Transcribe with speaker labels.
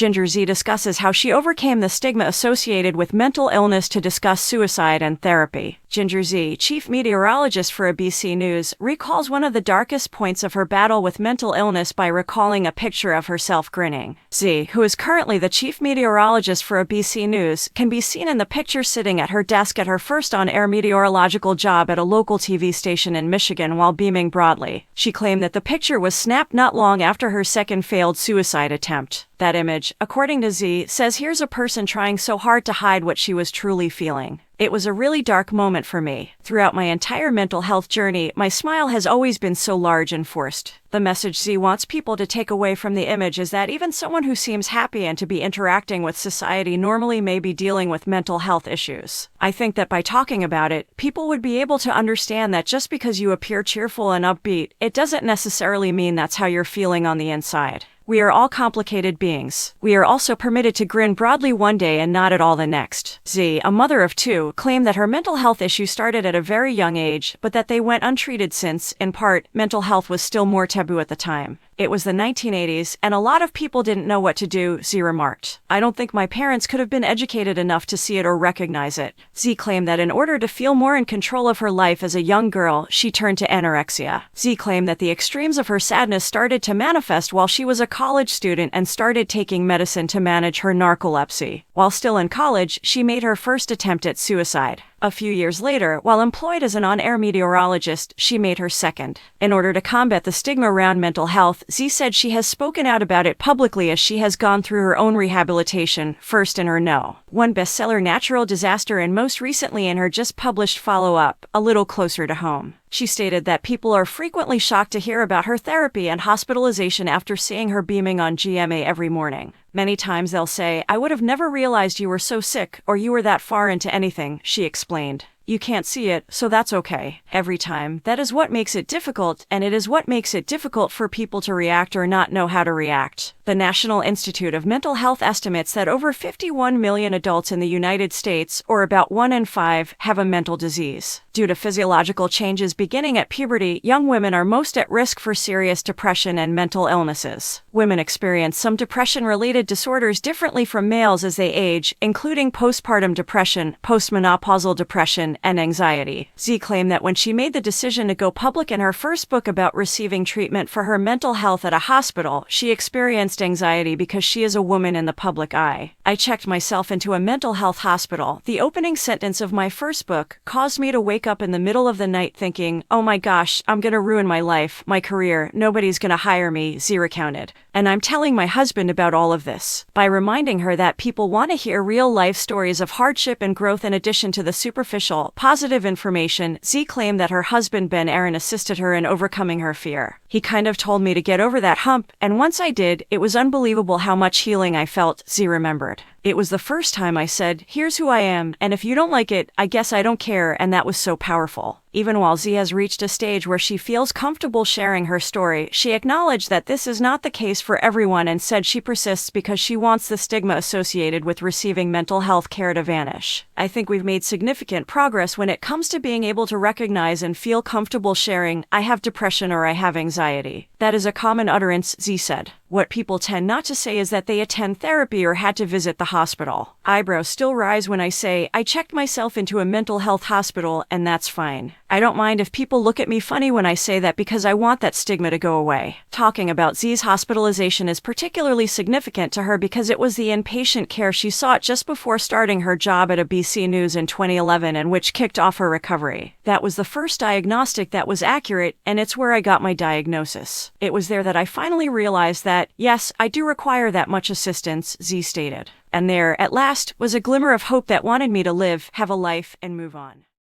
Speaker 1: Ginger Zee discusses how she overcame the stigma associated with mental illness to discuss suicide and therapy. Ginger Zee, chief meteorologist for ABC News, recalls one of the darkest points of her battle with mental illness by recalling a picture of herself grinning. Zee, who is currently the chief meteorologist for ABC News, can be seen in the picture sitting at her desk at her first on-air meteorological job at a local TV station in Michigan while beaming broadly. She claimed that the picture was snapped not long after her second failed suicide attempt. That image, according to Zee, says here's a person trying so hard to hide what she was truly feeling. It was a really dark moment for me. Throughout my entire mental health journey, my smile has always been so large and forced. The message Zee wants people to take away from the image is that even someone who seems happy and to be interacting with society normally may be dealing with mental health issues. I think that by talking about it, people would be able to understand that just because you appear cheerful and upbeat, it doesn't necessarily mean that's how you're feeling on the inside. We are all complicated beings. We are also permitted to grin broadly one day and not at all the next. Zee, a mother of two, claimed that her mental health issue started at a very young age, but that they went untreated since, in part, mental health was still more taboo at the time. It was the 1980s, and a lot of people didn't know what to do, Zee remarked. I don't think my parents could have been educated enough to see it or recognize it. Zee claimed that in order to feel more in control of her life as a young girl, she turned to anorexia. Zee claimed that the extremes of her sadness started to manifest while she was a college student and started taking medicine to manage her narcolepsy. While still in college, she made her first attempt at suicide. A few years later, while employed as an on-air meteorologist, she made her second. In order to combat the stigma around mental health, Zee said she has spoken out about it publicly as she has gone through her own rehabilitation, first in her No. 1 bestseller Natural Disaster and most recently in her just-published follow-up, A Little Closer to Home. She stated that people are frequently shocked to hear about her therapy and hospitalization after seeing her beaming on GMA every morning. Many times they'll say, "I would have never realized you were so sick or you were that far into anything," she explained. You can't see it, so that's okay. Every time, that is what makes it difficult, and it is what makes it difficult for people to react or not know how to react. The National Institute of Mental Health estimates that over 51 million adults in the United States, or about 1 in 5, have a mental disease. Due to physiological changes beginning at puberty, young women are most at risk for serious depression and mental illnesses. Women experience some depression-related disorders differently from males as they age, including postpartum depression, postmenopausal depression, and anxiety. Zee claimed that when she made the decision to go public in her first book about receiving treatment for her mental health at a hospital, she experienced anxiety because she is a woman in the public eye. I checked myself into a mental health hospital. The opening sentence of my first book caused me to wake up in the middle of the night thinking, oh my gosh, I'm gonna ruin my life, my career, nobody's gonna hire me, Zee recounted. And I'm telling my husband about all of this. By reminding her that people want to hear real-life stories of hardship and growth in addition to the superficial, positive information, Zee claimed that her husband Ben Aaron assisted her in overcoming her fear. He kind of told me to get over that hump, and once I did, it was unbelievable how much healing I felt, Zee remembered. It was the first time I said, here's who I am, and if you don't like it, I guess I don't care, and that was so powerful. Even while Zee has reached a stage where she feels comfortable sharing her story, she acknowledged that this is not the case for everyone and said she persists because she wants the stigma associated with receiving mental health care to vanish. I think we've made significant progress when it comes to being able to recognize and feel comfortable sharing, I have depression or I have anxiety. That is a common utterance, Zee said. What people tend not to say is that they attend therapy or had to visit the hospital. Eyebrows still rise when I say, I checked myself into a mental health hospital, and that's fine. I don't mind if people look at me funny when I say that because I want that stigma to go away. Talking about Zee's hospitalization is particularly significant to her because it was the inpatient care she sought just before starting her job at ABC News in 2011 and which kicked off her recovery. That was the first diagnostic that was accurate, and it's where I got my diagnosis. It was there that I finally realized that, yes, I do require that much assistance, Zee stated. And there, at last, was a glimmer of hope that wanted me to live, have a life, and move on.